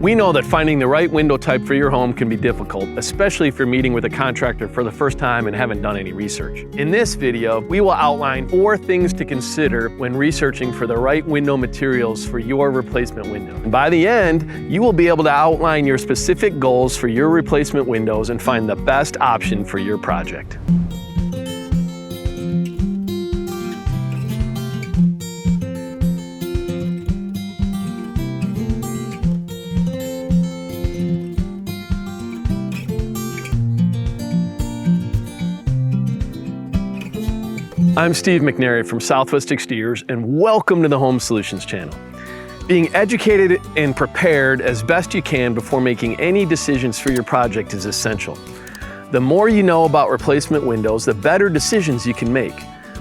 We know that finding the right window type for your home can be difficult, especially if you're meeting with a contractor for the first time and haven't done any research. In this video, we will outline 4 things to consider when researching for the right window materials for your replacement window. And by the end, you will be able to outline your specific goals for your replacement windows and find the best option for your project. I'm Steve McNary from Southwest Exteriors, and welcome to the Home Solutions channel. Being educated and prepared as best you can before making any decisions for your project is essential. The more you know about replacement windows, the better decisions you can make.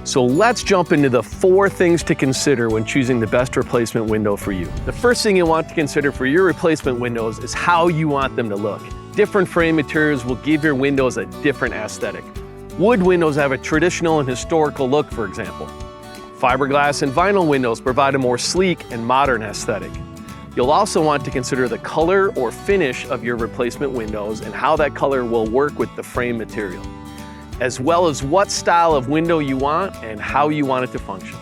So let's jump into the 4 things to consider when choosing the best replacement window for you. The first thing you'll want to consider for your replacement windows is how you want them to look. Different frame materials will give your windows a different aesthetic. Wood windows have a traditional and historical look, for example. Fiberglass and vinyl windows provide a more sleek and modern aesthetic. You'll also want to consider the color or finish of your replacement windows and how that color will work with the frame material, as well as what style of window you want and how you want it to function.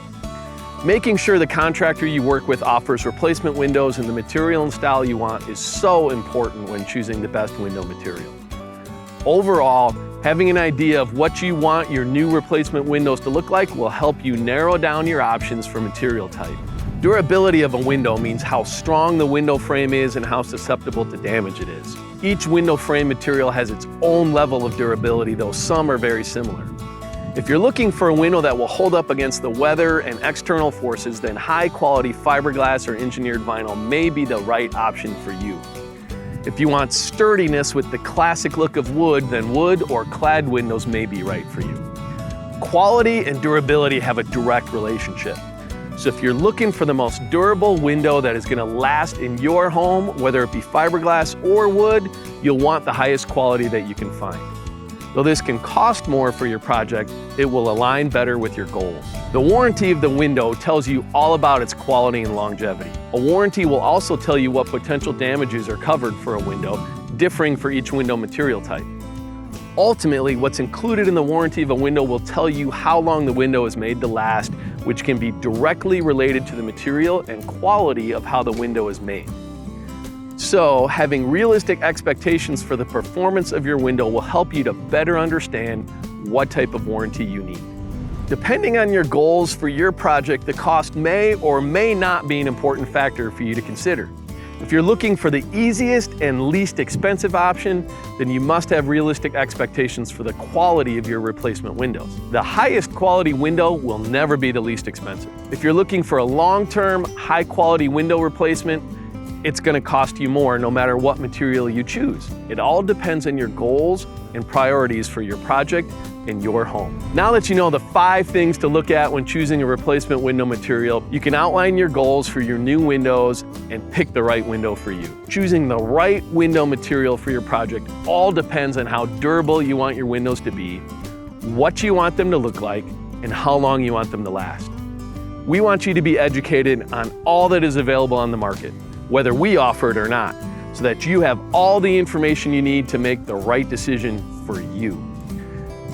Making sure the contractor you work with offers replacement windows in the material and style you want is so important when choosing the best window material. Overall, having an idea of what you want your new replacement windows to look like will help you narrow down your options for material type. Durability of a window means how strong the window frame is and how susceptible to damage it is. Each window frame material has its own level of durability, though some are very similar. If you're looking for a window that will hold up against the weather and external forces, then high-quality fiberglass or engineered vinyl may be the right option for you. If you want sturdiness with the classic look of wood, then wood or clad windows may be right for you. Quality and durability have a direct relationship. So if you're looking for the most durable window that is going to last in your home, whether it be fiberglass or wood, you'll want the highest quality that you can find. Though this can cost more for your project, it will align better with your goals. The warranty of the window tells you all about its quality and longevity. A warranty will also tell you what potential damages are covered for a window, differing for each window material type. Ultimately, what's included in the warranty of a window will tell you how long the window is made to last, which can be directly related to the material and quality of how the window is made. So, having realistic expectations for the performance of your window will help you to better understand what type of warranty you need. Depending on your goals for your project, the cost may or may not be an important factor for you to consider. If you're looking for the easiest and least expensive option, then you must have realistic expectations for the quality of your replacement windows. The highest quality window will never be the least expensive. If you're looking for a long-term, high-quality window replacement, it's going to cost you more no matter what material you choose. It all depends on your goals and priorities for your project and your home. Now that you know the 5 things to look at when choosing a replacement window material, you can outline your goals for your new windows and pick the right window for you. Choosing the right window material for your project all depends on how durable you want your windows to be, what you want them to look like, and how long you want them to last. We want you to be educated on all that is available on the market, whether we offer it or not, so that you have all the information you need to make the right decision for you.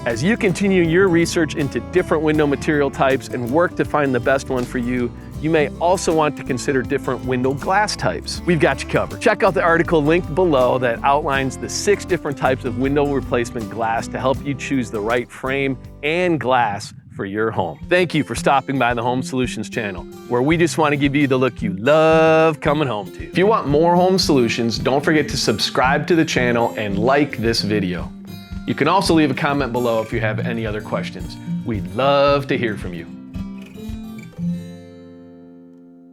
As you continue your research into different window material types and work to find the best one for you, you may also want to consider different window glass types. We've got you covered. Check out the article linked below that outlines the 6 different types of window replacement glass to help you choose the right frame and glass for your home. Thank you for stopping by the Home Solutions channel, where we just want to give you the look you love coming home to. If you want more home solutions, don't forget to subscribe to the channel and like this video. You can also leave a comment below if you have any other questions. We'd love to hear from you.